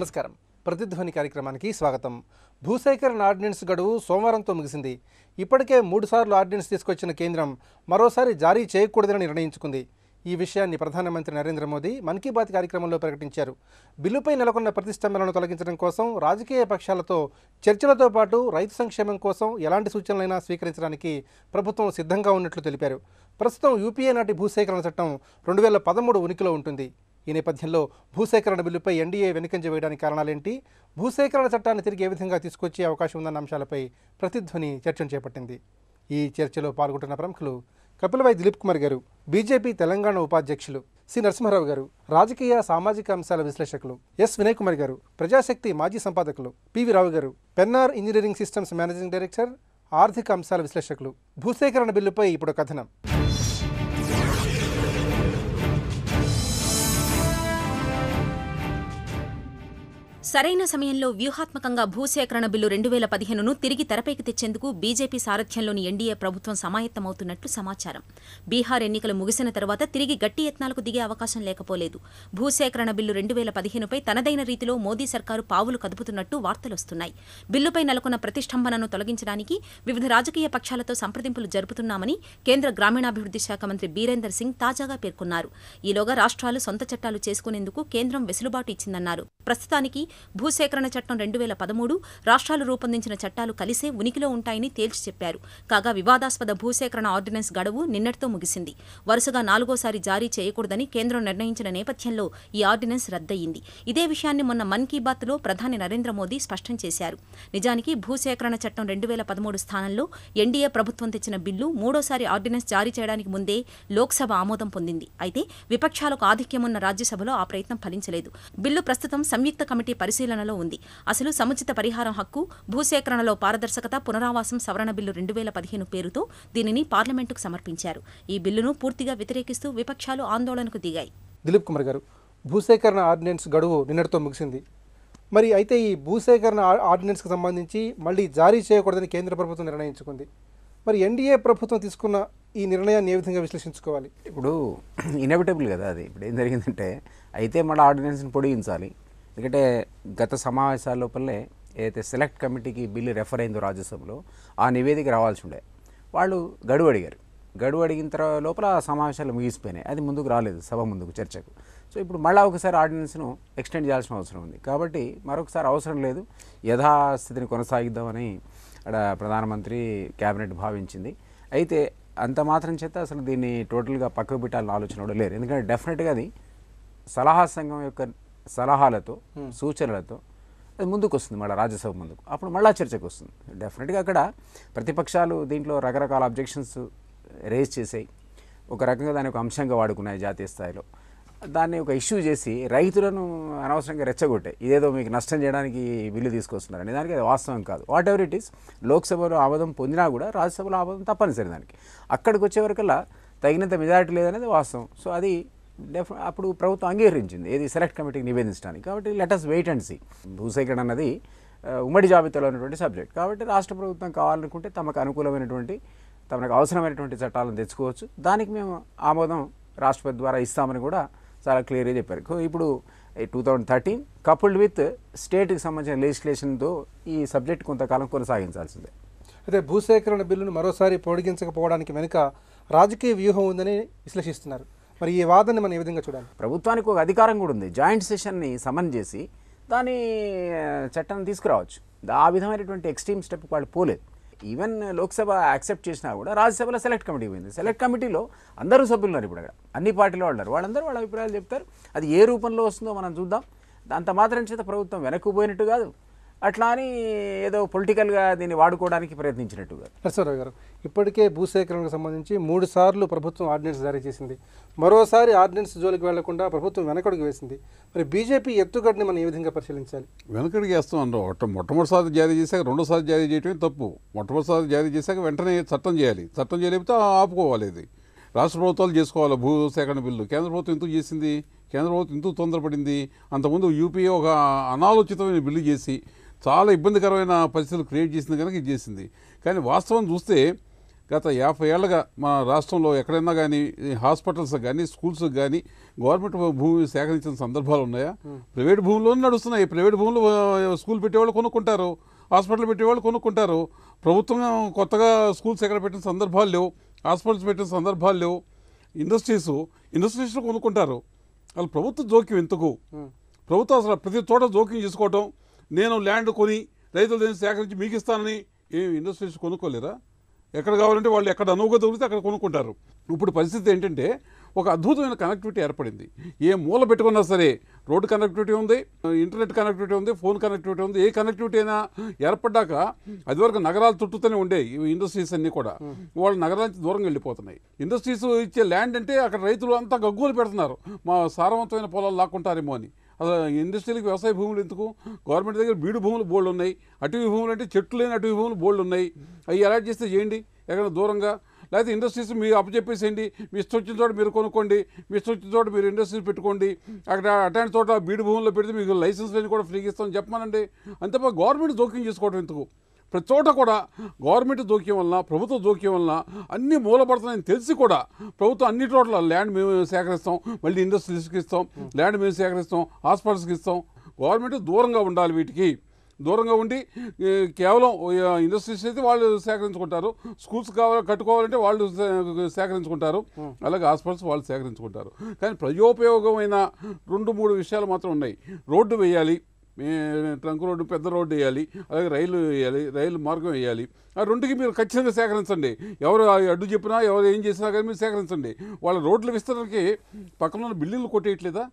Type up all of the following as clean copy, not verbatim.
నమస్కారం. ప్రతిధ్వని కార్యక్రమానికి స్వాగతం. భూసేకరణ ఆర్డినెన్స్ గడువు సోమవారంతో ముగిసింది. ఇప్పటికే 3 సార్లు ఆర్డినెన్స్ తీసుకొచ్చిన కేంద్రం మరోసారి జారీ చేయకూడదని నిర్ణయించుకుంది. ఈ విషయాన్ని ప్రధానమంత్రి నరేంద్ర మోదీ మన్ కీ బాత్ కార్యక్రమంలో ప్రకటించారు. బిల్లుపై నెలకొన్న ప్రతిష్టంభనలను తొలగించడం కోసం రాజకీయ పక్షాలతో చర్చలతో పాటు రైతు సంక్షేమం కోసం ఎలాంటి సూచనలైనా స్వీకరించడానికి ప్రభుత్వం సిద్ధంగా ఉన్నట్లు తెలిపారు. ప్రస్తుతం యూపీఏ నాటి భూసేకరణ చట్టం 2013 ఉనికిలో ఉంటుంది. ఈ నేపథ్యంలో భూసేకరణ బిల్లుపై ఎన్డీఏ వెనుకంజ వేయడానికి కారణాలేంటి, భూసేకరణ చట్టాన్ని తిరిగి ఏ విధంగా తీసుకొచ్చే అవకాశం ఉందన్న అంశాలపై ప్రతిధ్వని చర్చను చేపట్టింది. ఈ చర్చలో పాల్గొంటున్న ప్రముఖులు కపిలవాయి దిలీప్ కుమార్ గారు, బీజేపీ తెలంగాణ ఉపాధ్యక్షులు, సి నరసింహారావు గారు, రాజకీయ సామాజిక అంశాల విశ్లేషకులు, ఎస్ వినయ్ కుమార్ గారు, ప్రజాశక్తి మాజీ సంపాదకులు, పివి రావు గారు, Pennar engineering systems managing director, ఆర్థిక అంశాల విశ్లేషకులు. భూసేకరణ బిల్లుపై ఇప్పుడు కథనం. సరైన సమయంలో వ్యూహాత్మకంగా భూసేకరణ బిల్లు 2015ను తిరిగి తెరపైకి తెచ్చేందుకు బీజేపీ సారథ్యంలోని ఎన్డీఏ ప్రభుత్వం సమాయత్తమవుతున్నట్లు సమాచారం. బీహార్ ఎన్నికలు ముగిసిన తర్వాత తిరిగి గట్టి యత్నాలకు దిగే అవకాశం లేకపోలేదు. భూసేకరణ బిల్లు 2015పై తనదైన రీతిలో మోదీ సర్కారు పావులు కదుపుతున్నట్టు వార్తలొస్తున్నాయి. బిల్లుపై నెలకొన్న ప్రతిష్టంభనను తొలగించడానికి వివిధ రాజకీయ పక్షాలతో సంప్రదింపులు జరుపుతున్నామని కేంద్ర గ్రామీణాభివృద్ధి శాఖ మంత్రి బీరేందర్ సింగ్ తాజాగా పేర్కొన్నారు. ఈలోగా రాష్ట్రాలు సొంత చట్టాలు చేసుకునేందుకు కేంద్రం వెసులుబాటు ఇచ్చిందన్నారు. ప్రస్తుతానికి భూసేకరణ చట్టం 2013, రాష్ట్రాలు రూపొందించిన చట్టాలు కలిసే ఉనికిలో ఉంటాయని తేల్చి చెప్పారు. కాగా వివాదాస్పద భూసేకరణ ఆర్డినెన్స్ గడువు నిన్నటితో ముగిసింది. వరుసగా 4వసారి జారీ చేయకూడదని కేంద్రం నిర్ణయించిన నేపథ్యంలో ఈ ఆర్డినెన్స్ రద్దయింది. ఇదే విషయాన్ని మొన్న మన్ కీ బాత్లో ప్రధాని నరేంద్ర మోదీ స్పష్టం చేశారు. నిజానికి భూసేకరణ చట్టం 2013 స్థానంలో ఎన్డీఏ ప్రభుత్వం తెచ్చిన బిల్లు 3వసారి ఆర్డినెన్స్ జారీ చేయడానికి ముందే లోక్సభ ఆమోదం పొందింది. అయితే విపక్షాలకు ఆధిక్యమున్న రాజ్యసభలో ఆ ప్రయత్నం ఫలించలేదు. బిల్లు ప్రస్తుతం సంయుక్త కమిటీ పరిశీలనలో ఉంది. అసలు సముచిత పరిహారం హక్కు, భూసేకరణలో పారదర్శకత, పునరావాసం సవరణ బిల్లు 2015 పేరుతో దీనిని పార్లమెంటుకు సమర్పించారు. ఈ బిల్లును పూర్తిగా వ్యతిరేకిస్తూ విపక్షాలు ఆందోళనకు దిగాయి. దిలీప్ కుమార్ గారు, భూసేకరణ ఆర్డినెన్స్ గడువు నిన్నటితో ముగిసింది. మరి అయితే ఈ భూసేకరణ ఆర్డినెన్స్కి సంబంధించి మళ్ళీ జారీ చేయకూడదని కేంద్ర ప్రభుత్వం నిర్ణయించుకుంది. మరి ఎన్డీఏ ప్రభుత్వం తీసుకున్న ఈ నిర్ణయాన్ని ఏ విధంగా విశ్లేషించుకోవాలి? ఇప్పుడు ఇన్ఎవిటబుల్ కదా అది. ఇప్పుడు ఏం జరిగిందంటే అయితే మళ్ళీ ఆర్డినెన్స్ని పొడిగించాలి. ఎందుకంటే గత సమావేశాల లోపలనే ఏదైతే సెలెక్ట్ కమిటీకి బిల్లు రెఫర్ అయిందో రాజ్యసభలో ఆ నివేదిక రావాల్సి ఉండే. వాళ్ళు గడువు అడిగారు. గడువు అడిగిన తర్వాత లోపల ఆ సమావేశాలు ముగిసిపోయినాయి. అది ముందుకు రాలేదు సభ ముందుకు చర్చకు. సో ఇప్పుడు మళ్ళీ ఒకసారి ఆర్డినెన్స్ను ఎక్స్టెండ్ చేయాల్సిన అవసరం ఉంది. కాబట్టి మరొకసారి అవసరం లేదు, యథాస్థితిని కొనసాగిద్దామని అక్కడ ప్రధానమంత్రి క్యాబినెట్ భావించింది. అయితే అంత మాత్రం చేత అసలు దీన్ని టోటల్గా పక్కకు పెట్టాలని ఆలోచన కూడా లేరు. ఎందుకంటే డెఫినెట్గా అది సలహా సంఘం యొక్క సలహాలతో సూచనలతో అది ముందుకు వస్తుంది, మళ్ళీ రాజ్యసభ ముందుకు. అప్పుడు మళ్ళీ చర్చకు వస్తుంది. డెఫినెట్గా అక్కడ ప్రతిపక్షాలు దీంట్లో రకరకాల అబ్జెక్షన్స్ రేజ్ చేసాయి. ఒక రకంగా దాన్ని ఒక అంశంగా వాడుకున్నాయి జాతీయ స్థాయిలో. దాన్ని ఒక ఇష్యూ చేసి రైతులను అనవసరంగా రెచ్చగొట్టాయి. ఇదేదో మీకు నష్టం చేయడానికి బిల్లు తీసుకొస్తున్నారని. దానికి అది వాస్తవం కాదు. వాట్ ఎవర్ ఇట్ ఈస్, లోక్సభలో ఆమోదం పొందినా కూడా రాజ్యసభలో ఆమోదం తప్పనిసరి. దానికి అక్కడికి వచ్చేవరకల్లా తగినంత మెజారిటీ లేదనేది వాస్తవం. సో అది అప్పుడు ప్రభుత్వం అంగీకరించింది ఏది సెలెక్ట్ కమిటీకి నివేదించడానికి. కాబట్టి let us wait and see. భూసేకరణ అన్నది ఉమ్మడి జాబితాలో ఉన్నటువంటి సబ్జెక్ట్. కాబట్టి రాష్ట్ర ప్రభుత్వం కావాలనుకుంటే తమకు అనుకూలమైనటువంటి తమకు అవసరమైనటువంటి చట్టాలను తెచ్చుకోవచ్చు. దానికి మేము ఆమోదం రాష్ట్రపతి ద్వారా ఇస్తామని కూడా చాలా క్లియర్గా చెప్పారు. ఇప్పుడు 2013 కపుల్డ్ విత్ స్టేట్కి సంబంధించిన లెజిస్లేషన్తో ఈ సబ్జెక్ట్ కొంతకాలం కొనసాగించాల్సిందే. అయితే భూసేకరణ బిల్లును మరోసారి పొడిగించకపోవడానికి వెనుక రాజకీయ వ్యూహం ఉందని విశ్లేషిస్తున్నారు. మరి ఈ వాదనని మనం ఏ విధంగా చూడాలి? ప్రభుత్వానికి ఒక అధికారం కూడా ఉంది. జాయింట్ సెషన్ని సమన్ చేసి దాని చట్టాన్ని తీసుకురావచ్చు. ఆ విధమైనటువంటి ఎక్స్ట్రీమ్ స్టెప్ వాళ్ళు పోలేదు. ఈవెన్ లోక్సభ యాక్సెప్ట్ చేసినా కూడా రాజ్యసభలో సెలెక్ట్ కమిటీ పోయింది. సెలెక్ట్ కమిటీలో అందరూ సభ్యులు ఉన్నారు. ఇప్పుడు అక్కడ అన్ని పార్టీలో ఉన్నారు. వాళ్ళందరూ వాళ్ళ అభిప్రాయాలు చెప్తారు. అది ఏ రూపంలో వస్తుందో మనం చూద్దాం. అంత మాత్రం చేత ప్రభుత్వం వెనక్కు పోయినట్టు కాదు, అట్లా అని ఏదో పొలిటికల్గా దీన్ని వాడుకోవడానికి ప్రయత్నించినట్టుగా. నరసింహారావు గారు, ఇప్పటికే భూసేకరణకు సంబంధించి 3 సార్లు ప్రభుత్వం ఆర్డినెన్స్ జారీ చేసింది. మరోసారి ఆర్డినెన్స్ జోలికి వెళ్లకుండా ప్రభుత్వం వెనకడుగు వేసింది. మరి బీజేపీ ఎత్తుగడని మనం ఏ విధంగా పరిశీలించాలి? వెనకడికి వేస్తాం అన్నారు. మొట్టమొదటిసారి జారీ చేశాక రెండోసారి జారీ చేయడమే తప్పు. మొట్టమొదటిసారి జారీ చేశాక వెంటనే చట్టం చేయాలి. చట్టం చేయలేకపోతే ఆపుకోవాలి. ఇది రాష్ట్ర ప్రభుత్వాలు చేసుకోవాలి. భూసేకరణ బిల్లు కేంద్ర ప్రభుత్వం ఎందుకు చేసింది? కేంద్ర ప్రభుత్వం ఎందుకు తొందరపడింది? అంతకుముందు యూపీఏ ఒక అనాలోచితమైన బిల్లు చేసి చాలా ఇబ్బందికరమైన పరిస్థితులు క్రియేట్ చేసింది కనుక ఇది చేసింది. కానీ వాస్తవం చూస్తే గత 50 ఏళ్ళగా మన రాష్ట్రంలో ఎక్కడైనా కానీ హాస్పిటల్స్ కానీ స్కూల్స్ కానీ గవర్నమెంట్ భూమి సేకరించిన సందర్భాలు ఉన్నాయా? ప్రైవేట్ భూముల్లోనే నడుస్తున్నాయి. ప్రైవేట్ భూములు స్కూల్ పెట్టేవాళ్ళు కొనుక్కుంటారు, హాస్పిటల్ పెట్టేవాళ్ళు కొనుక్కుంటారు. ప్రభుత్వం కొత్తగా స్కూల్స్ ఎక్కడ పెట్టిన సందర్భాలు లేవు, హాస్పిటల్స్ పెట్టిన సందర్భాలు లేవు. ఇండస్ట్రీస్లో కొనుక్కుంటారు. వాళ్ళు ప్రభుత్వ జోక్యం ఎందుకు? ప్రభుత్వం అసలు ప్రతి చోట జోక్యం చేసుకోవటం, నేను ల్యాండ్ కొని రైతుల దగ్గర సేకరించి మీకు ఇస్తానని ఇండస్ట్రీస్ కొనుక్కోలేరా? ఎక్కడ కావాలంటే వాళ్ళు ఎక్కడ అనువుగా దొరికితే అక్కడ కొనుక్కుంటారు. ఇప్పుడు పరిస్థితి ఏంటంటే ఒక అద్భుతమైన కనెక్టివిటీ ఏర్పడింది. ఏ మూల పెట్టుకున్నా సరే రోడ్డు కనెక్టివిటీ ఉంది, ఇంటర్నెట్ కనెక్టివిటీ ఉంది, ఫోన్ కనెక్టివిటీ ఉంది. ఏ కనెక్టివిటీ అయినా ఏర్పడ్డాక అదివరకు నగరాలు చుట్టూతోనే ఉండే ఈ ఇండస్ట్రీస్ అన్నీ కూడా వాళ్ళు నగరాల నుంచి దూరంగా వెళ్ళిపోతున్నాయి. ఇండస్ట్రీస్ ఇచ్చే ల్యాండ్ అంటే అక్కడ రైతులు అంతా గగ్గోలు పెడుతున్నారు, మా సారవంతమైన పొలాలు లాక్కుంటారేమో అని. అసలు ఇండస్ట్రీలకు వ్యవసాయ భూములు ఎందుకు? గవర్నమెంట్ దగ్గర బీడు భూములు బోల్డ్ ఉన్నాయి, అటవీ భూములు అంటే చెట్లు లేని అటవీ భూములు బోల్డ్ ఉన్నాయి. అవి అలాట్ చేస్తే చేయండి ఎక్కడ దూరంగా, లేకపోతే ఇండస్ట్రీస్ మీరు అప్పచెప్పేసేయండి. మీ ఇష్టం వచ్చిన చోట మీరు కొనుక్కోండి, మీ ఇష్టం వచ్చిన చోట మీరు ఇండస్ట్రీస్ పెట్టుకోండి. అక్కడ అట్లాంటి చోట బీడు భూముల్లో పెడితే మీకు లైసెన్స్లని కూడా ఫ్రీగా ఇస్తామని చెప్పమానండి. అంతేపా గవర్నమెంట్ జోక్యం చేసుకోవడం ఎందుకు? ప్రతి చోట కూడా గవర్నమెంట్ జోక్యం వలన, ప్రభుత్వ జోక్యం వలన అన్నీ మూలపడుతున్నాయని తెలిసి కూడా ప్రభుత్వం అన్ని చోట్ల ల్యాండ్ మేము సేకరిస్తాం, మళ్ళీ ఇండస్ట్రీస్కి ఇస్తాం, ల్యాండ్ మేము సేకరిస్తాం, హాస్పిటల్స్కి ఇస్తాం. గవర్నమెంట్ దూరంగా ఉండాలి, వీటికి దూరంగా ఉండి కేవలం ఇండస్ట్రీస్ అయితే వాళ్ళు సేకరించుకుంటారు, స్కూల్స్ కట్టుకోవాలంటే వాళ్ళు సేకరించుకుంటారు, అలాగే హాస్పిటల్స్ వాళ్ళు సేకరించుకుంటారు. కానీ ప్రజోపయోగమైన 2-3 విషయాలు మాత్రం ఉన్నాయి. రోడ్డు వేయాలి, ట్రంక్ రోడ్డు, పెద్ద రోడ్డు వేయాలి, అలాగే రైలు వేయాలి, రైలు మార్గం వేయాలి. ఆ రెండుకి మీరు ఖచ్చితంగా సేకరించండి. ఎవరు అడ్డు చెప్పినా, ఎవరు ఏం చేసినా కానీ మీరు సేకరించండి. వాళ్ళ రోడ్ల విస్తరణకి పక్కన ఉన్న బిల్డింగ్లు కొట్టేయట్లేదా?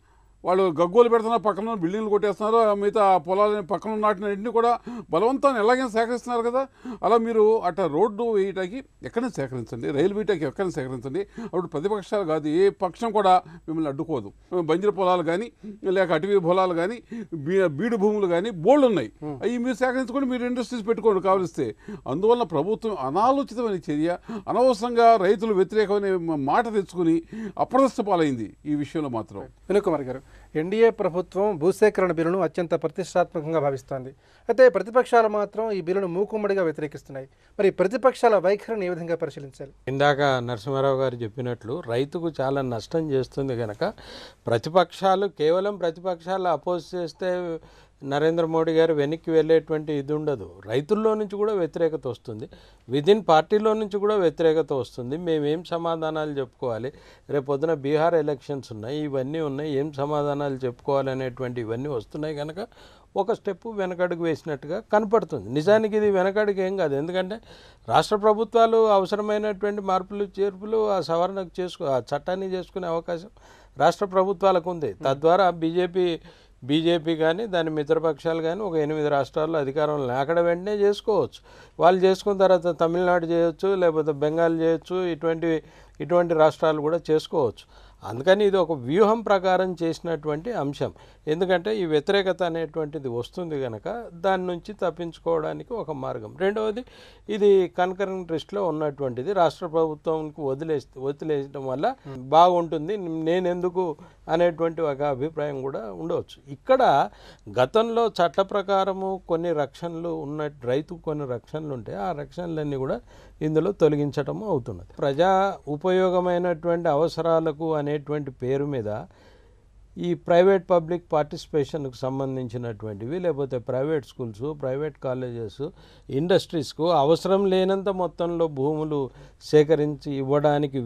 వాళ్ళు గగ్గోలు పెడుతున్నారు, పక్కన బిల్డింగ్లు కొట్టేస్తున్నారు, మిగతా పొలాలని పక్కన నాటినన్నింటినీ కూడా బలవంతాన్ని ఎలాగైనా సేకరిస్తున్నారు కదా. అలా మీరు అట్లా రోడ్డు వేయటానికి ఎక్కడైనా సేకరించండి, రైలు వేయటానికి ఎక్కడైనా సేకరించండి. అప్పుడు ప్రతిపక్షాలు కాదు, ఏ పక్షం కూడా మిమ్మల్ని అడ్డుకోదు. బంజరు పొలాలు కానీ, లేక అటవీ పొలాలు కానీ, బీడు భూములు కానీ బోల్డ్ ఉన్నాయి. అవి మీరు సేకరించుకొని మీరు ఇండస్ట్రీస్ పెట్టుకోండి కావలిస్తే. అందువల్ల ప్రభుత్వం అనాలోచితమైన చర్య, అనవసరంగా రైతులు వ్యతిరేకమైన మాట తెచ్చుకుని అప్రదస్థ పాలైంది ఈ విషయంలో మాత్రం. వినోద్ కుమార్ గారు, ఎన్డీఏ ప్రభుత్వం భూసేకరణ బిల్లును అత్యంత ప్రతిష్టాత్మకంగా భావిస్తోంది. అయితే ప్రతిపక్షాలు మాత్రం ఈ బిల్లును మూకుమ్మడిగా వ్యతిరేకిస్తున్నాయి. మరి ప్రతిపక్షాల వైఖరిని ఏ విధంగా పరిశీలించాలి? ఇందాక నరసింహారావు గారు చెప్పినట్లు రైతుకు చాలా నష్టం చేస్తుంది కనుక ప్రతిపక్షాలు కేవలం ప్రతిపక్షాలు అపోజ్ చేస్తే నరేంద్ర మోడీ గారు వెనక్కి వెళ్ళేటువంటి ఇది ఉండదు. రైతుల్లో నుంచి కూడా వ్యతిరేకత వస్తుంది, విదిన్ పార్టీలో నుంచి కూడా వ్యతిరేకత వస్తుంది. మేమేం సమాధానాలు చెప్పుకోవాలి? రేపొద్దున బీహార్ ఎలక్షన్స్ ఉన్నాయి, ఇవన్నీ ఉన్నాయి, ఏం సమాధానాలు చెప్పుకోవాలి అనేటువంటి ఇవన్నీ వస్తున్నాయి కనుక ఒక స్టెప్ వెనకడుగు వేసినట్టుగా కనపడుతుంది. నిజానికి ఇది వెనకడుగు ఏం కాదు, ఎందుకంటే రాష్ట్ర ప్రభుత్వాలు అవసరమైనటువంటి మార్పులు చేర్పులు ఆ సవరణకు ఆ చట్టాన్ని చేసుకునే అవకాశం రాష్ట్ర ప్రభుత్వాలకు ఉంది. తద్వారా బీజేపీ కానీ దాని మిత్రపక్షాలు కానీ ఒక 8 రాష్ట్రాల్లో అధికారంలో అక్కడ వెంటనే చేసుకోవచ్చు. వాళ్ళు చేసుకున్న తర్వాత తమిళనాడు చేయొచ్చు, లేకపోతే బెంగాల్ చేయొచ్చు, ఇటువంటి రాష్ట్రాలు కూడా చేసుకోవచ్చు. అందుకని ఇది ఒక వ్యూహం ప్రకారం చేసినటువంటి అంశం. ఎందుకంటే ఈ వ్యతిరేకత అనేటువంటిది వస్తుంది కనుక దాని నుంచి తప్పించుకోవడానికి ఒక మార్గం. రెండవది, ఇది కన్కరెంట్ లిస్ట్లో ఉన్నటువంటిది రాష్ట్ర ప్రభుత్వంకి వదిలేయడం వల్ల బాగుంటుంది, నేనెందుకు అనేటువంటి ఒక అభిప్రాయం కూడా ఉండవచ్చు. ఇక్కడ గతంలో చట్ట ప్రకారము కొన్ని రక్షణలు రైతుకు కొన్ని రక్షణలు ఉంటే ఆ రక్షణలన్నీ కూడా ఇందులో తొలగించటము అవుతున్నది. ప్రజా ఉపయోగమైనటువంటి అవసరాలకు అనేటువంటి పేరు మీద ఈ ప్రైవేట్ పబ్లిక్ పార్టిసిపేషన్కు సంబంధించినటువంటివి, లేకపోతే ప్రైవేట్ స్కూల్స్, ప్రైవేట్ కాలేజెస్, ఇండస్ట్రీస్కు అవసరం లేనంత మొత్తంలో భూములు సేకరించి ఇవ్వడానికి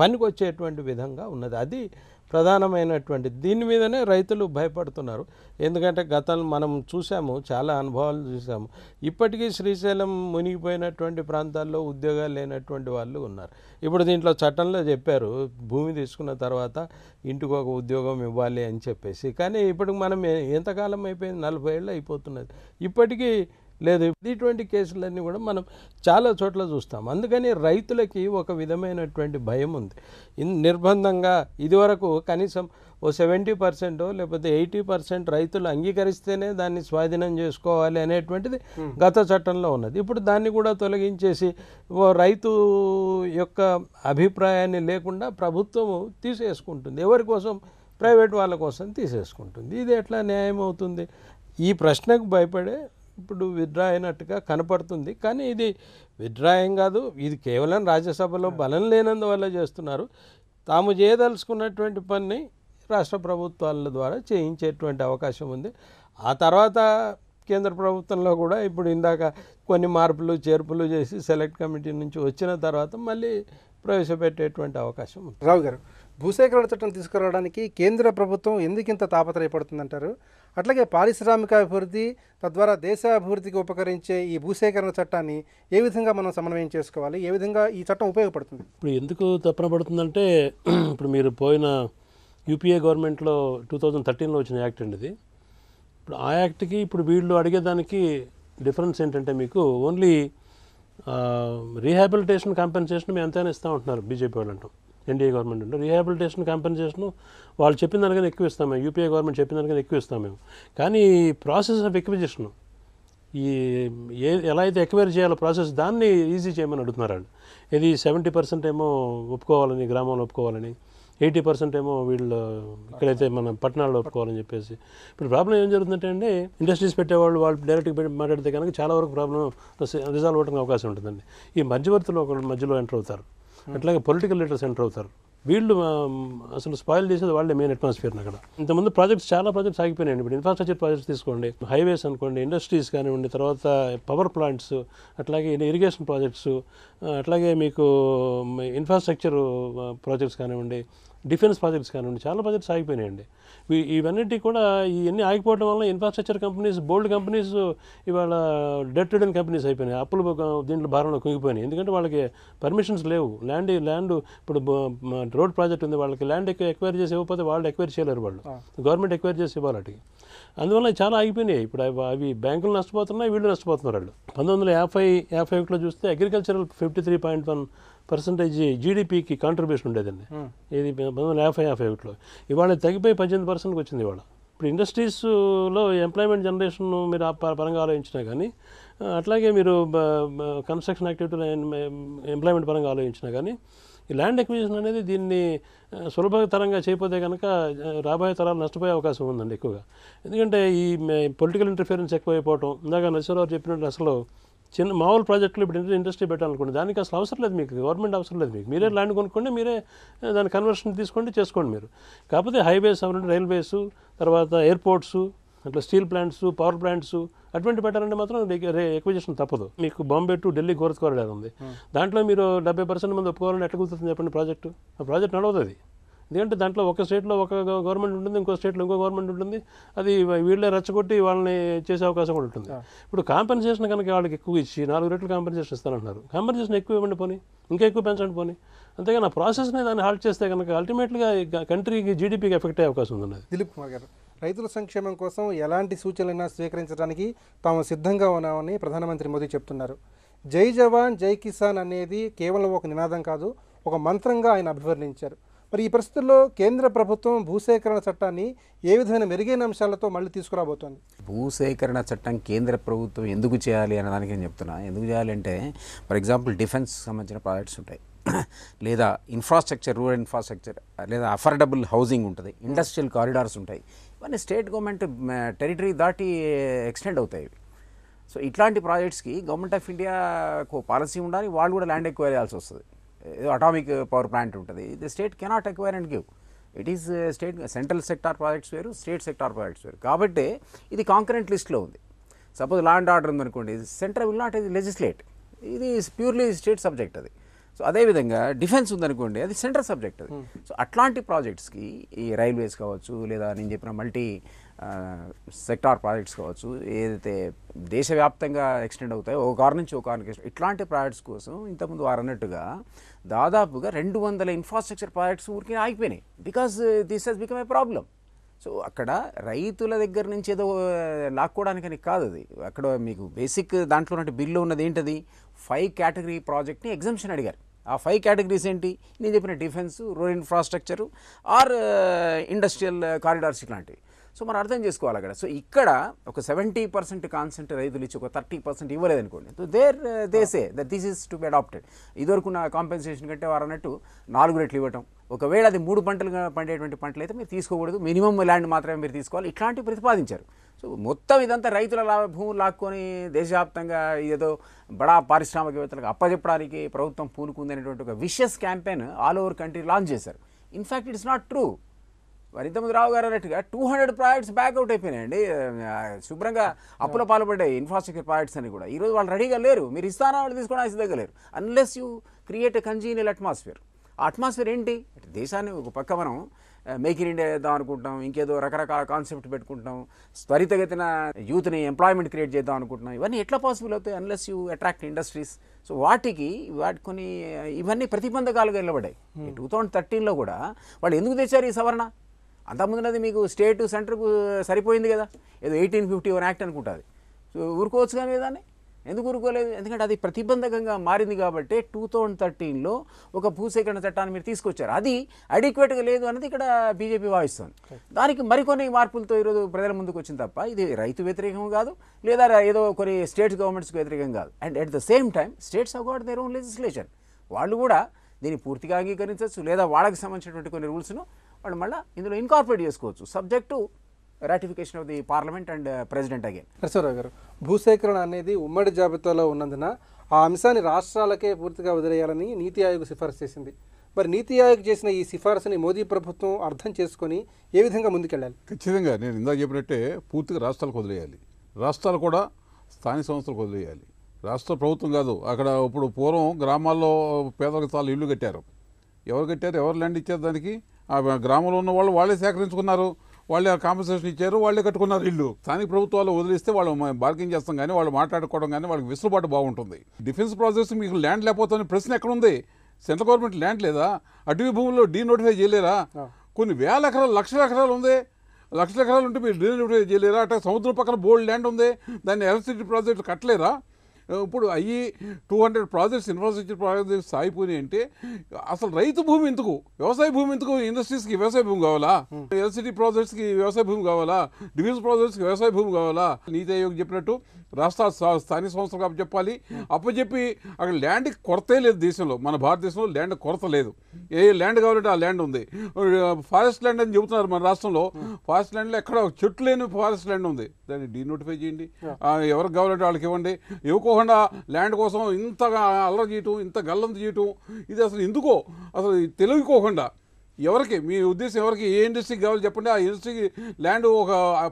పనికొచ్చేటువంటి విధంగా ఉన్నది. అది ప్రధానమైనటువంటి దీని మీదనే రైతులు భయపడుతున్నారు. ఎందుకంటే గతంలో మనం చూసాము, చాలా అనుభవాలు చూసాము. ఇప్పటికీ శ్రీశైలం మునిగిపోయినటువంటి ప్రాంతాల్లో ఉద్యోగాలు లేనటువంటి వాళ్ళు ఉన్నారు. ఇప్పుడు దీంట్లో చట్టంలో చెప్పారు, భూమి తీసుకున్న తర్వాత ఇంటికి ఒక ఉద్యోగం ఇవ్వాలి అని చెప్పేసి. కానీ ఇప్పటికి మనం ఎంతకాలం అయిపోయింది? 40 ఏళ్ళు అయిపోతున్నది, ఇప్పటికీ లేదు. ఇటువంటి కేసులన్నీ కూడా మనం చాలా చోట్ల చూస్తాం. అందుకని రైతులకి ఒక విధమైనటువంటి భయం ఉంది. నిర్బంధంగా ఇదివరకు కనీసం ఓ 70% లేకపోతే 80% రైతులు అంగీకరిస్తేనే దాన్ని స్వాధీనం చేసుకోవాలి అనేటువంటిది గత చట్టంలో ఉన్నది. ఇప్పుడు దాన్ని కూడా తొలగించేసి రైతు యొక్క అభిప్రాయాన్ని లేకుండా ప్రభుత్వము తీసేసుకుంటుంది, ఎవరి కోసం? ప్రైవేట్ వాళ్ళ కోసం తీసేసుకుంటుంది. ఇది ఎట్లా న్యాయం అవుతుంది? ఈ ప్రశ్నకు భయపడే ఇప్పుడు విత్డ్రా అయినట్టుగా కనపడుతుంది. కానీ ఇది విత్డ్రా ఏం కాదు, ఇది కేవలం రాజ్యసభలో బలం లేనందువల్ల చేస్తున్నారు. తాము చేయదలుచుకున్నటువంటి పని రాష్ట్ర ప్రభుత్వాల ద్వారా చేయించేటువంటి అవకాశం ఉంది. ఆ తర్వాత కేంద్ర ప్రభుత్వంలో కూడా ఇప్పుడు ఇందాక కొన్ని మార్పులు చేర్పులు చేసి సెలెక్ట్ కమిటీ నుంచి వచ్చిన తర్వాత మళ్ళీ ప్రవేశపెట్టేటువంటి అవకాశం ఉంది. రావు గారు, భూసేకరణ చట్టం తీసుకురావడానికి కేంద్ర ప్రభుత్వం ఎందుకింత తాపత్రయపడుతుందంటారు? అట్లాగే పారిశ్రామిక అభివృద్ధి తద్వారా దేశ అభివృద్ధికి ఉపకరించే ఈ భూసేకరణ చట్టాన్ని ఏ విధంగా మనం సమన్వయం చేసుకోవాలి? ఏ విధంగా ఈ చట్టం ఉపయోగపడుతుంది? ఇప్పుడు ఎందుకు తప్పన పడుతుందంటే ఇప్పుడు మీరు పోయిన యూపీఏ గవర్నమెంట్లో 2013లో వచ్చిన యాక్ట్ అండి ఇది. ఇప్పుడు ఆ యాక్ట్కి ఇప్పుడు వీళ్ళు అడిగేదానికి డిఫరెన్స్ ఏంటంటే మీకు ఓన్లీ రీహాబిలిటేషన్ కాంపెన్సేషన్ మేము ఎంతైనా ఇస్తూ ఉంటున్నారు బీజేపీ వాళ్ళు అంటాం. ఎన్డీఏ గవర్నమెంట్ అంటే రీహాబిలిటేషన్ కాంపెన్సేషన్ వాళ్ళు చెప్పిన దానికన్నా ఎక్కువ ఇస్తాం మేము, యూపీఏ గవర్నమెంట్ చెప్పిన దానికన్నా ఎక్కువ ఇస్తాం మేము. కానీ ప్రాసెస్ ఆఫ్ ఎక్విజిషన్ ఈ ఎలా అయితే ఎక్వైర్ చేయాలో ప్రాసెస్ దాన్ని ఈజీ చేయమని అడుగుతున్నారు వాళ్ళు. ఇది 70% ఏమో ఒప్పుకోవాలని, గ్రామంలో ఒప్పుకోవాలని, 80% ఏమో వీళ్ళు ఇక్కడైతే మన పట్టణాల్లో ఒప్పుకోవాలని చెప్పేసి. ఇప్పుడు ప్రాబ్లం ఏం జరుగుతుందంటే అండి, ఇండస్ట్రీస్ పెట్టేవాళ్ళు వాళ్ళు డైరెక్ట్గా మాట్లాడితే కనుక చాలా వరకు ప్రాబ్లం రిజాల్వ్ అవడానికి అవకాశం ఉంటుందండి. ఈ మధ్యవర్తులు ఒకళ్ళు మధ్యలో ఎంటర్ అవుతారు, అట్లాగే పొలిటికల్ లీడర్స్ ఎంటర్ అవుతారు. వీళ్ళు అసలు స్పాయిల్ చేసేది వాళ్ళే మెయిన్ అట్మాస్ఫియర్ని అక్కడ. ఇంతకుముందు చాలా ప్రాజెక్ట్స్ ఆగిపోయినాయండి. ఇప్పుడు ఇన్ఫ్రాస్ట్రక్చర్ ప్రాజెక్ట్స్ తీసుకోండి, హైవేస్ అనుకోండి, ఇండస్ట్రీస్ కానివ్వండి, తర్వాత పవర్ ప్లాంట్స్, అట్లాగే ఇరిగేషన్ ప్రాజెక్ట్స్, అట్లాగే మీకు ఇన్ఫ్రాస్ట్రక్చర్ ప్రాజెక్ట్స్ కానివ్వండి, డిఫెన్స్ ప్రాజెక్ట్స్ కానివ్వండి, చాలా ప్రాజెక్ట్స్ ఆగిపోయినాయండి. ఇవన్నిటి కూడా ఇవన్నీ ఆగిపోవడం వల్ల ఇన్ఫ్రాస్ట్రక్చర్ కంపెనీస్, బోల్డ్ కంపెనీస్ ఇవాళ డెట్ రిడన్ కంపెనీస్ అయిపోయినాయి. అప్పులు దీంట్లో భారంలో కుంగిపోయినాయి. ఎందుకంటే వాళ్ళకి పర్మిషన్స్ లేవు. ల్యాండ్ ఇప్పుడు రోడ్ ప్రాజెక్ట్ ఉంది, వాళ్ళకి ల్యాండ్ ఎక్వైర్ చేసి ఇవ్వకపోతే వాళ్ళు ఎక్వైర్ చేయలేరు, వాళ్ళు గవర్నమెంట్ ఎక్వైర్ చేసి ఇవ్వాలి వాటికి. అందువల్ల చాలా ఆగిపోయినాయి. ఇప్పుడు అవి బ్యాంకులు నష్టపోతున్నాయి, వీళ్ళు నష్టపోతున్నారు వాళ్ళు. 1951లో చూస్తే అగ్రికల్చరల్ 53.1% జీడిపికి కాంట్రిబ్యూషన్ ఉండేదండి. ఇది 1951లో. ఇవాళ తగ్గిపోయి 18%కి వచ్చింది ఇవాళ. ఇప్పుడు ఇండస్ట్రీస్లో ఎంప్లాయ్మెంట్ జనరేషన్ మీరు పరంగా ఆలోచించినా కానీ, అట్లాగే మీరు కన్స్ట్రక్షన్ యాక్టివిటీలో ఎంప్లాయ్మెంట్ పరంగా ఆలోచించినా కానీ, ఈ ల్యాండ్ ఎక్విజిషన్ అనేది దీన్ని సులభతరంగా చేయకపోతే కనుక రాబోయే తరాలు నష్టపోయే అవకాశం ఉందండి ఎక్కువగా. ఎందుకంటే ఈ పొలిటికల్ ఇంటర్ఫిరెన్స్ ఎక్కువైపోవటం, ఇందాక నరసింహారావు చెప్పినట్టు అసలు మామూలు ప్రాజెక్టులు ఇప్పుడు ఇండస్ట్రీ పెట్టాలనుకోండి, దానికి అసలు అవసరం లేదు, మీకు గవర్నమెంట్ అవసరం లేదు, మీరే ల్యాండ్ కొనుక్కోండి, మీరే దాని కన్వర్షన్ తీసుకోండి, చేసుకోండి మీరు. కాకపోతే హైవేస్ అవ్వండి, రైల్వేస్, తర్వాత ఎయిర్పోర్ట్స్, అట్లా స్టీల్ ప్లాంట్స్, పవర్ ప్లాంట్స్ అటువంటి పెట్టాలంటే మాత్రం ఎక్విజిషన్ తప్పదు. మీకు Bombay to Delhi growth corridor ఉంది, దాంట్లో మీరు 70% మంది ఒప్పుకోవాలని ఎట్లా కుదురుతుంది చెప్పండి ప్రాజెక్టు? ఆ ప్రాజెక్ట్ నడవదు అది. ఎందుకంటే దాంట్లో ఒక స్టేట్లో ఒక గవర్నమెంట్ ఉంటుంది, ఇంకో స్టేట్లో ఇంకో గవర్నమెంట్ ఉంటుంది, అది వీళ్ళే రెచ్చగొట్టి వాళ్ళని చేసే అవకాశం కూడా ఉంటుంది. ఇప్పుడు కాంపెన్సేషన్ కనుక వాళ్ళకి ఎక్కువ ఇచ్చి 4 రెట్లు కాంపెన్సేషన్ ఇస్తానంటున్నారు. కాంపెన్సేషన్ ఎక్కువ ఇవ్వండి పోనీ, ఇంకా ఎక్కువ పెంచండి పోనీ. అంతేగాని ఆ ప్రాసెస్ని దాన్ని హాల్ట్ చేస్తే కనుక అల్టిమేట్గా కంట్రీకి జీడిపికి ఎఫెక్ట్ అయ్యే అవకాశం ఉంది. దిలీప్ కుమార్ గారు, రైతుల సంక్షేమం కోసం ఎలాంటి సూచనలైనా స్వీకరించడానికి తాము సిద్ధంగా ఉన్నామని ప్రధానమంత్రి మోదీ చెప్తున్నారు. జై జవాన్ జై కిసాన్ అనేది కేవలం ఒక నినాదం కాదు, ఒక మంత్రంగా ఆయన అభివర్ణించారు. మరి ఈ పరిస్థితుల్లో కేంద్ర ప్రభుత్వం భూసేకరణ చట్టాన్ని ఏ విధమైన మెరుగైన అంశాలతో మళ్ళీ తీసుకురాబోతోంది? భూసేకరణ చట్టం కేంద్ర ప్రభుత్వం ఎందుకు చేయాలి అనే దానికి నేను చెప్తున్నా. ఎందుకు చేయాలంటే, ఫర్ ఎగ్జాంపుల్ డిఫెన్స్ సంబంధించిన ప్రాజెక్ట్స్ ఉంటాయి, లేదా ఇన్ఫ్రాస్ట్రక్చర్, రూరల్ ఇన్ఫ్రాస్ట్రక్చర్, లేదా అఫోర్డబుల్ హౌసింగ్ ఉంటుంది, ఇండస్ట్రియల్ కారిడార్స్ ఉంటాయి. ఇవన్నీ స్టేట్ గవర్నమెంట్ టెరిటరీ దాటి ఎక్స్టెండ్ అవుతాయి. సో ఇట్లాంటి ప్రాజెక్ట్స్కి గవర్నమెంట్ ఆఫ్ ఇండియాకు పాలసీ ఉండాలి, వాళ్ళు కూడా ల్యాండ్ ఎక్వైర్ చేయాల్సి వస్తుంది. అటామిక్ పవర్ ప్లాంట్ ఉంటుంది, the state cannot acquire and give. It is state central sector projects వేరు, స్టేట్ సెక్టార్ ప్రాజెక్ట్స్ వేరు. కాబట్టి ఇది కాంకరెంట్ లిస్ట్లో ఉంది. సపోజ్ లా అండ్ ఆర్డర్ ఉందనుకోండి, సెంటర్ విల్ నాట్ లెజిస్లేట్, ఇది ప్యూర్లీ స్టేట్ సబ్జెక్ట్ అది. సో అదేవిధంగా డిఫెన్స్ ఉందనుకోండి, అది సెంట్రల్ సబ్జెక్ట్ అది. సో అట్లాంటి ప్రాజెక్ట్స్కి ఈ రైల్వేస్ కావచ్చు, లేదా నేను చెప్పిన మల్టీ సెక్టార్ ప్రాజెక్ట్స్ కావచ్చు, ఏదైతే దేశవ్యాప్తంగా ఎక్స్టెండ్ అవుతాయో ఒక కారు నుంచి ఒక కారుకి, ఇట్లాంటి ప్రాజెక్ట్స్ కోసం ఇంతకుముందు వారు అన్నట్టుగా దాదాపుగా 200 ఇన్ఫ్రాస్ట్రక్చర్ ప్రాజెక్ట్స్ ఊరికి ఆగిపోయినాయి. Because this has become a problem. So అక్కడ రైతుల దగ్గర నుంచి ఏదో లాక్కోవడానికని కాదు అది. అక్కడ మీకు బేసిక్ దాంట్లో ఉన్నట్టు బిల్లు ఉన్నది ఏంటది, 5 కేటగిరీ ప్రాజెక్ట్ని ఎగ్జంప్షన్ అడిగారు. ఆ 5 కేటగిరీస్ ఏంటి? నేను చెప్పిన defence, rural infrastructure, are industrial corridors ఇట్లాంటివి. సో మనం అర్థం చేసుకోవాలి అక్కడ. సో ఇక్కడ ఒక 70% కాన్సెంట్ రైతులు ఇచ్చి ఒక 30% ఇవ్వలేదనుకోండి, so they say that this is to be adapted. ఇదివరకున్న కాంపెన్సేషన్ కంటే వారు అన్నట్టు 4 రెట్లు ఇవ్వటం, ఒకవేళ అది 3 పంటలుగా పండేటువంటి పంటలు అయితే మీరు తీసుకోకూడదు, మినిమం ల్యాండ్ మాత్రమే మీరు తీసుకోవాలి, ఇట్లాంటివి ప్రతిపాదించారు. సో సో మొత్తం ఇదంతా రైతుల భూములు లాక్కొని దేశవ్యాప్తంగా ఏదో బడా పారిశ్రామికవేత్తలకు అప్పచెప్పడానికి ప్రభుత్వం పూనుకుంది అనేటువంటి ఒక vicious campaign all over country launch చేశారు. In fact it's not true. మరి ఇంతకుముందు రావు గారు అన్నట్టుగా 200 ప్రాజెక్ట్స్ బ్యాక్అవుట్ అయిపోయినాయండి, శుభ్రంగా అప్పుల పాల్పడ్డాయి ఇన్ఫ్రాస్ట్రక్చర్ ప్రాజెక్ట్స్ అని కూడా. ఈరోజు వాళ్ళు రెడీగా లేరు, మీరు ఇస్తానా వాళ్ళు తీసుకోవడానికి సిద్ధంగా లేరు unless you create a congenial atmosphere. ఆ అట్మాస్ఫియర్ ఏంటి? దేశాన్ని ఒక పక్క మనం మేక్ ఇన్ ఇండియా చేద్దాం అనుకుంటాం, ఇంకేదో రకరకాల కాన్సెప్ట్ పెట్టుకుంటాం, త్వరితగతిన యూత్ని ఎంప్లాయ్మెంట్ క్రియేట్ చేద్దాం అనుకుంటున్నాం. ఇవన్నీ ఎట్లా పాసిబుల్ అవుతాయి unless you attract industries. So వాటి కొన్ని ఇవన్నీ ప్రతిబంధకాలుగా నిలబడ్డాయి. 2013లో కూడా వాళ్ళు ఎందుకు తెచ్చారు ఈ సవరణ? అంతకుముందునది మీకు స్టేట్ సెంటర్కు సరిపోయింది కదా, ఏదో 1851 యాక్ట్ అనుకుంటుంది. సో ఊరుకోవచ్చు కానీ దాన్ని ఎందుకు ఊరుకోలేదు? ఎందుకంటే అది ప్రతిబంధకంగా మారింది కాబట్టి 2013లో ఒక భూసేకరణ చట్టాన్ని మీరు తీసుకొచ్చారు. అది అడిక్వేట్గా లేదు అన్నది ఇక్కడ బీజేపీ భావిస్తుంది. దానికి మరికొన్ని మార్పులతో ఈరోజు ప్రజల ముందుకు వచ్చింది తప్ప ఇది రైతు వ్యతిరేకం కాదు, లేదా ఏదో కొన్ని స్టేట్ గవర్నమెంట్స్కి వ్యతిరేకం కాదు. And at the same time states have got their own legislation. వాళ్ళు కూడా దీన్ని పూర్తిగా అంగీకరించవచ్చు, లేదా వాళ్ళకి సంబంధించినటువంటి కొన్ని రూల్స్ను వాళ్ళు మళ్ళీ ఇందులో ఇన్కార్పొరేట్ చేసుకోవచ్చు, subject to ratification of the parliament and president again. Narasimha Rao గారు, భూసేకరణ అనేది ఉమ్మడి జాబితాలో ఉన్నందున ఆ అంశాన్ని రాష్ట్రాలకే పూర్తిగా వదిలేయాలని నీతి ఆయోగ్ సిఫారసు చేసింది. మరి నీతి ఆయోగ్ చేసిన ఈ సిఫారసుని మోదీ ప్రభుత్వం అర్థం చేసుకొని ఏ విధంగా ముందుకెళ్ళాలి? ఖచ్చితంగా నేను ఇందాక చెప్పినట్టే పూర్తిగా రాష్ట్రాలకు వదిలేయాలి. రాష్ట్రాలు కూడా స్థానిక సంస్థలకు వదిలేయాలి. రాష్ట్ర ప్రభుత్వం కాదు. అక్కడ ఇప్పుడు పూర్వం గ్రామాల్లో పేదలకు చాలా ఇళ్ళు కట్టారు. ఎవరు కట్టారు? ఎవరు ల్యాండ్ ఇచ్చారు? దానికి ఆ గ్రామంలో ఉన్న వాళ్ళు వాళ్ళే సేకరించుకున్నారు, వాళ్ళే కాంపెన్సేషన్ ఇచ్చారు, వాళ్ళే కట్టుకున్నారు ఇల్లు. స్థానిక ప్రభుత్వాలు వదిలిస్తే వాళ్ళు బార్గెన్ చేస్తాం కానీ వాళ్ళు మాట్లాడుకోవడం కానీ వాళ్ళకి వెసులుబాటు బాగుంటుంది. డిఫెన్స్ ప్రాజెక్ట్స్ మీకు ల్యాండ్ లేకపోతే ప్రశ్న ఎక్కడుంది? సెంట్రల్ గవర్నమెంట్ ల్యాండ్ లేదా? అటవీ భూముల్లో డీనోటిఫై చేయలేరా? కొన్ని వేల ఎకరాలు, లక్షల ఎకరాలు ఉంది. లక్షల ఎకరాలు ఉంటే మీరు డీనోటిఫై చేయలేరా? అట్లా సముద్రం పక్కన బోల్డ్ ల్యాండ్ ఉంది, దాన్ని ఎలక్ట్రిసిటీ ప్రాజెక్టులు కట్టలేరా? ఇప్పుడు అయ్యి 200 ప్రాజెక్ట్స్ ఇన్ఫ్రాస్ట్రక్చర్ ప్రాజెక్ట్స్ సాగిపోయినాయి అంటే అసలు రైతు భూమి ఎందుకు? వ్యవసాయ భూమి ఎందుకు? ఇండస్ట్రీస్కి వ్యవసాయ భూమి కావాలా? ఎలక్ట్రిసిటీ ప్రాజెక్ట్స్కి వ్యవసాయ భూమి కావాలా? డిఫెన్స్ ప్రాజెక్ట్స్కి వ్యవసాయ భూమి కావాలా? నీతి ఆయోగ్ చెప్పినట్టు రాష్ట్ర స్థానిక సంస్థలకు అప్పచెప్పాలి. అప్పచెప్పి అక్కడ ల్యాండ్కి కొరతే లేదు దేశంలో. మన భారతదేశంలో ల్యాండ్ కొరత లేదు. ఏ ల్యాండ్ కావాలంటే ఆ ల్యాండ్ ఉంది. ఫారెస్ట్ ల్యాండ్ అని చెబుతున్నారు మన రాష్ట్రంలో. ఫారెస్ట్ ల్యాండ్లో ఎక్కడ చెట్లు లేని ఫారెస్ట్ ల్యాండ్ ఉంది, దాన్ని డీనోటిఫై చేయండి. ఎవరికి కావాలంటే వాళ్ళకి ఇవ్వండి. ఇవ్వకుండా ల్యాండ్ కోసం ఇంతగా అల్లరి చేయటం, ఇంత గల్లంత చేయటం, ఇది అసలు ఎందుకో అసలు తెలియకోకుండా ఎవరికి మీ ఉద్దేశం ఎవరికి ఏ ఇండస్ట్రీకి కావాలి చెప్పండి. ఆ ఇండస్ట్రీకి ల్యాండ్ ఒక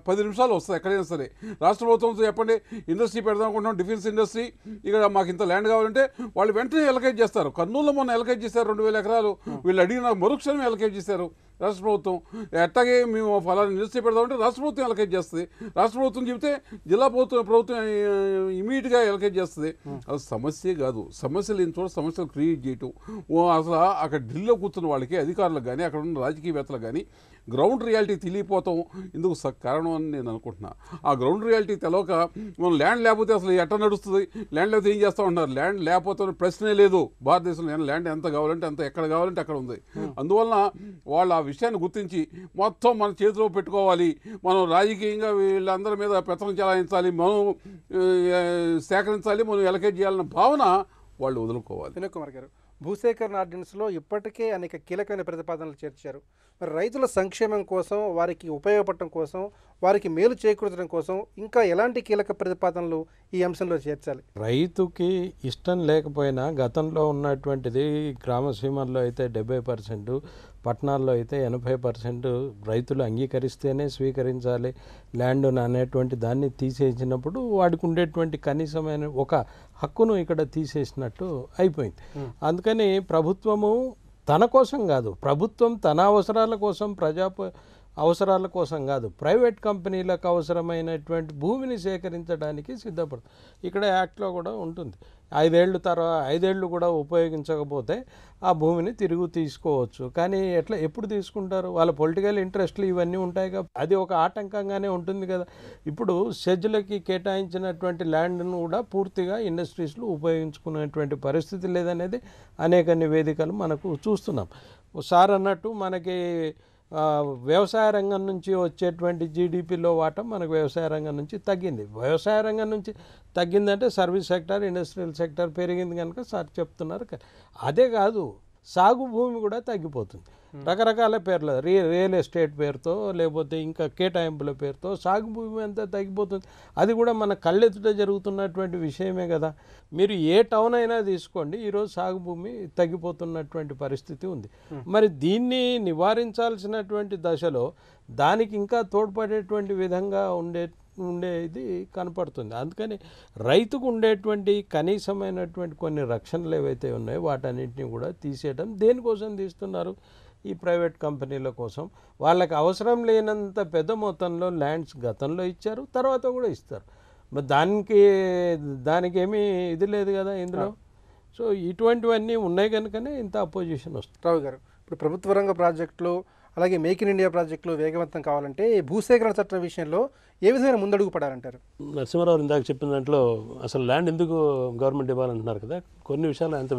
10 నిమిషాలు వస్తుంది ఎక్కడైనా సరే. రాష్ట్ర ప్రభుత్వంతో చెప్పండి ఇండస్ట్రీ పెడదాం అనుకుంటున్నాం, డిఫెన్స్ ఇండస్ట్రీ, ఇక్కడ మాకు ఇంత ల్యాండ్ కావాలంటే వాళ్ళు వెంటనే ఎలకేట్ చేస్తారు. కర్నూలులో మొన్న ఎలకేట్ చేశారు 2000 ఎకరాలు. వీళ్ళు అడిగిన మరుక్షణం ఎలకేట్ చేశారు రాష్ట్ర ప్రభుత్వం. ఎట్టాగే మేము ఫలానా ఇండస్ట్రీ పెడదామంటే రాష్ట్ర ప్రభుత్వం ఎలకేట్ చేస్తుంది. రాష్ట్ర ప్రభుత్వం చెబితే జిల్లా ప్రభుత్వం ఇమీడియట్గా ఎలకేట్ చేస్తుంది. అది సమస్యే కాదు. సమస్యలు లేని చోట సమస్యలు క్రియేట్ చేయటం. అసలు అక్కడ ఢిల్లీలో కూర్చున్న వాళ్ళకి, అధికారులకు కానీ, అక్కడ ఉన్న రాజకీయవేత్తలకు కానీ గ్రౌండ్ రియాలిటీ తెలియపోతాం ఇందుకు కారణం అని నేను అనుకుంటున్నా. ఆ గ్రౌండ్ రియాలిటీ తెలవక మనం ల్యాండ్ లేకపోతే అసలు ఎట్లా నడుస్తుంది, ల్యాండ్ లేకపోతే ఏం చేస్తూ ఉంటున్నారు. ల్యాండ్ లేకపోతే ప్రశ్నే లేదు భారతదేశంలో. ల్యాండ్ ఎంత కావాలంటే అంత, ఎక్కడ కావాలంటే అక్కడ ఉంది. అందువలన వాళ్ళు ఆ విషయాన్ని గుర్తించి మొత్తం మన చేతిలో పెట్టుకోవాలి, మనం రాజకీయంగా వీళ్ళందరి మీద పెత్తనం చెలాయించాలి, మనం సేకరించాలి, మనం ఎలకేట్ చేయాలన్న భావన వాళ్ళు వదులుకోవాలి. వినోద్ కుమార్ గారు, భూసేకరణ ఆర్డినెన్స్లో ఇప్పటికే అనేక కీలకమైన ప్రతిపాదనలు చేర్చారు. మరి రైతుల సంక్షేమం కోసం, వారికి ఉపయోగపడటం కోసం, వారికి మేలు చేకూర్చడం కోసం ఇంకా ఎలాంటి కీలక ప్రతిపాదనలు ఈ అంశంలో చేర్చాలి? రైతుకి ఇష్టం లేకపోయినా గతంలో ఉన్నటువంటిది గ్రామ సీమల్లో అయితే 70%, పట్టణాల్లో అయితే 80% రైతులు అంగీకరిస్తేనే స్వీకరించాలి ల్యాండ్ అనేటువంటి దాన్ని తీసేసినప్పుడు వాడికి ఉండేటువంటి కనీసమైన ఒక హక్కును ఇక్కడ తీసేసినట్టు అయిపోయింది. అందుకని ప్రభుత్వము తన కోసం కాదు, ప్రభుత్వం తన అవసరాల కోసం, అవసరాల కోసం కాదు, ప్రైవేట్ కంపెనీలకు అవసరమైనటువంటి భూమిని సేకరించడానికి సిద్ధపడుతుంది. ఇక్కడ యాక్ట్లో కూడా ఉంటుంది. 5 ఏళ్ళు కూడా ఉపయోగించకపోతే ఆ భూమిని తిరిగి తీసుకోవచ్చు. కానీ ఎప్పుడు తీసుకుంటారు? వాళ్ళ పొలిటికల్ ఇంట్రెస్ట్లు ఇవన్నీ ఉంటాయి కదా, అది ఒక ఆటంకంగానే ఉంటుంది కదా. ఇప్పుడు సెజ్లకి కేటాయించినటువంటి ల్యాండ్ను కూడా పూర్తిగా ఇండస్ట్రీస్లు ఉపయోగించుకునేటువంటి పరిస్థితి లేదనేది అనేక నివేదికలు మనకు చూస్తున్నాం. సార్ అన్నట్టు మనకి వ్యవసాయ రంగం నుంచి వచ్చేటువంటి జీడిపిలో వాటం మనకు వ్యవసాయ రంగం నుంచి తగ్గింది. వ్యవసాయ రంగం నుంచి తగ్గిందంటే సర్వీస్ సెక్టర్, ఇండస్ట్రియల్ సెక్టర్ పెరిగింది కనుక సార్ చెప్తున్నారు. అదే కాదు, సాగు భూమి కూడా తగ్గిపోతుంది. రకరకాల పేర్లు రియల్ ఎస్టేట్ పేరుతో లేకపోతే ఇంకా కేటాయింపుల పేరుతో సాగు భూమి అంతా తగ్గిపోతుంది. అది కూడా మన కళ్ళెదుట జరుగుతున్నటువంటి విషయమే కదా. మీరు ఏ టౌన్ అయినా తీసుకోండి, ఈరోజు సాగు భూమి తగ్గిపోతున్నటువంటి పరిస్థితి ఉంది. మరి దీన్ని నివారించాల్సినటువంటి దశలో దానికి ఇంకా తోడ్పడేటువంటి విధంగా ఉండేది కనపడుతుంది. అందుకని రైతుకు ఉండేటువంటి కనీసమైనటువంటి కొన్ని రక్షణలు ఏవైతే ఉన్నాయో వాటన్నింటినీ కూడా తీసేయడం. దేనికోసం తీస్తున్నారు? ఈ ప్రైవేట్ కంపెనీల కోసం. వాళ్ళకి అవసరం లేనంత పెద్ద మొత్తంలో ల్యాండ్స్ గతంలో ఇచ్చారు, తర్వాత కూడా ఇస్తారు. మరి దానికి ఏమీ ఇది లేదు కదా ఇందులో. సో ఇటువంటివన్నీ ఉన్నాయి కనుకనే ఇంత అపోజిషన్ వస్తుంది. రావు గారు, ఇప్పుడు ప్రభుత్వ రంగ ప్రాజెక్టులు అలాగే మేక్ ఇన్ ఇండియా ప్రాజెక్టులు వేగవంతం కావాలంటే భూసేకరణ చట్టం విషయంలో ఏ విధమైన ముందడుగు పడాలంటారు? నరసింహారావు ఇందాక చెప్పిన దాంట్లో అసలు ల్యాండ్ ఎందుకు గవర్నమెంట్ ఇవ్వాలంటున్నారు కదా, కొన్ని విషయాలు అంత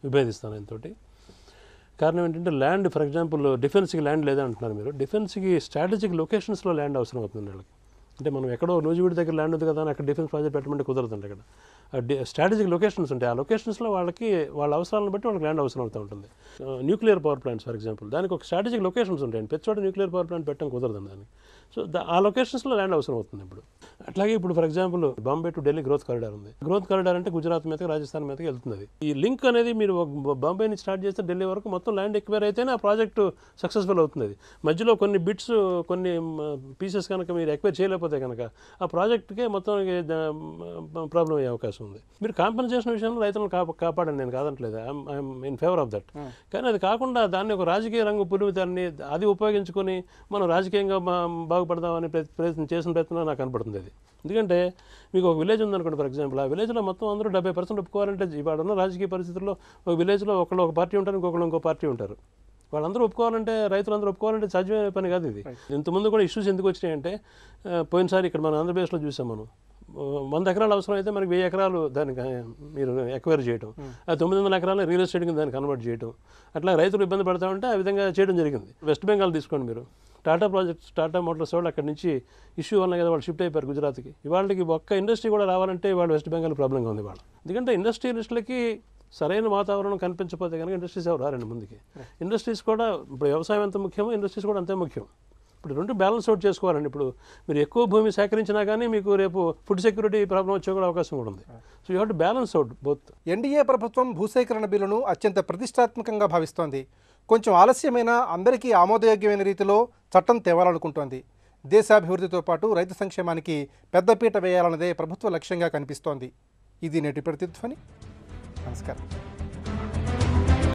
విభేదిస్తాను ఆయనతోటి. కారణం ఏంటంటే ల్యాండ్, ఫర్ ఎగ్జాంపుల్ డిఫెన్స్కి ల్యాండ్ లేదంటున్నారు మీరు. డిఫెన్స్కి స్ట్రాటజిక్ లొకేషన్స్లో ల్యాండ్ అవసరం అవుతుంది వాళ్ళకి. అంటే మనం ఎక్కడో నూజివీడి దగ్గర ల్యాండ్ ఉంది కదా అని అక్కడ డిఫెన్స్ ప్రాజెక్ట్ పెట్టమంటే కుదరదండి. అక్కడ స్ట్రాటజిక్ లొకేషన్స్ ఉంటాయి. ఆ లొకేషన్స్లో వాళ్ళ అవసరాలను బట్టి వాళ్ళకి ల్యాండ్ అవసరం అవుతూ ఉంటుంది. Nuclear power plants for example, దానికి ఒక స్ట్రాటజిక్ లొకేషన్స్ ఉంటాయండి. ప్రతి చోట న్యూక్లియర్ పవర్ ప్లాంట్ పెట్టడం కుదరదండి దానికి. సో ఆ లొకేషన్స్లో ల్యాండ్ అవసరం అవుతుంది ఇప్పుడు. అట్లాగే ఇప్పుడు for example Bombay to Delhi growth corridor ఉంది. గ్రోత్ కారిడార్ అంటే గుజరాత్ మీదకి, రాజస్థాన్ మీదకి వెళ్తుంది. ఈ లింక్ అనేది మీరు బాంబే నుంచి స్టార్ట్ చేస్తే ఢిల్లీ వరకు మొత్తం ల్యాండ్ ఎక్వైర్ అయితేనే ఆ ప్రాజెక్టు సక్సెస్ఫుల్ అవుతుంది. మధ్యలో కొన్ని బిట్స్, కొన్ని పీసెస్ కనుక మీరు ఎక్వైర్ చేయలేకపోతే కనుక ఆ ప్రాజెక్ట్కే మొత్తం ప్రాబ్లం అయ్యే అవకాశం ఉంది. మీరు కాంపెన్సేషన్ విషయంలో రైతులను కాపాడండి, నేను కాదంటలేదు, I'm in favour of that. కానీ అది కాకుండా దాన్ని ఒక రాజకీయ రంగు పులిమితాన్ని అది ఉపయోగించుకొని మనం రాజకీయంగా బాగుపడదామని చేసిన ప్రయత్నం నాకు కనపడుతుంది అది. ఎందుకంటే మీకు ఒక విలేజ్ ఉందనుకోండి ఫర్ ఎగ్జాంపుల్, ఆ విలేజ్లో మొత్తం అందరూ 70% ఒప్పుకోవాలంటే ఇవాళ ఉన్న రాజకీయ పరిస్థితుల్లో ఒక విలేజ్లో ఒక పార్టీ ఉంటారు, ఇంకో పార్టీ ఉంటారు. వాళ్ళందరూ ఒప్పుకోవాలంటే, రైతులందరూ ఒప్పుకోవాలంటే సాధ్యమైన పని కాదు ఇది. ఇంతకుముందు కూడా ఇష్యూస్ ఎందుకు వచ్చినాయంటే, పోయినసారి ఇక్కడ మన ఆంధ్రప్రదేశ్లో చూసాం మనం, 100 ఎకరాలు అవసరం అయితే మనకి 1000 ఎకరాలు దానికి మీరు ఎక్వైర్ చేయడం, ఆ 900 ఎకరాలు రియల్ ఎస్టేట్ కింద దాన్ని కన్వర్ట్ చేయడం, అట్లా రైతులు ఇబ్బంది పడతా ఉంటే ఆ విధంగా చేయడం జరిగింది. వెస్ట్ బెంగాల్ తీసుకోండి మీరు, టాటా ప్రాజెక్ట్స్, టాటా మోటార్స్ వాళ్ళు అక్కడి నుంచి ఇష్యూ వల్ల కదా వాళ్ళు షిఫ్ట్ అయిపోయారు గుజరాత్కి. ఇవాళకి ఒక్క ఇండస్ట్రీ కూడా రావాలంటే వాళ్ళు వెస్ట్ బెంగాల్ ప్రాబ్లంగా ఉంది వాళ్ళు. ఎందుకంటే ఇండస్ట్రియలిస్టులకి సరైన వాతావరణం కనిపించకపోతే కనుక ఇండస్ట్రీస్ ఎవరు రారండి ముందుకి. ఇండస్ట్రీస్ కూడా ఇప్పుడు వ్యవసాయం ఎంత ముఖ్యమో ఇండస్ట్రీస్ కూడా అంతే ముఖ్యం. ఇప్పుడు రెండు బ్యాలెన్స్ అవుట్ చేసుకోవాలండి. ఇప్పుడు మీరు ఎక్కువ భూమి సేకరించినా కానీ మీకు రేపు ఫుడ్ సెక్యూరిటీ ప్రాబ్లం వచ్చే కూడా అవకాశం కూడా ఉంది. So you have to balance out both. NDA ప్రభుత్వం భూసేకరణ బిల్లును అత్యంత ప్రతిష్టాత్మకంగా భావిస్తోంది. కొంచెం ఆలస్యమైన అందరికీ ఆమోదయోగ్యమైన రీతిలో చట్టం తేవాలనుకుంటోంది. దేశాభివృద్ధితో పాటు రైతు సంక్షేమానికి పెద్దపీట వేయాలన్నదే ప్రభుత్వ లక్ష్యంగా కనిపిస్తోంది. ఇది నేటి ప్రతిధ్వని. నమస్కారం.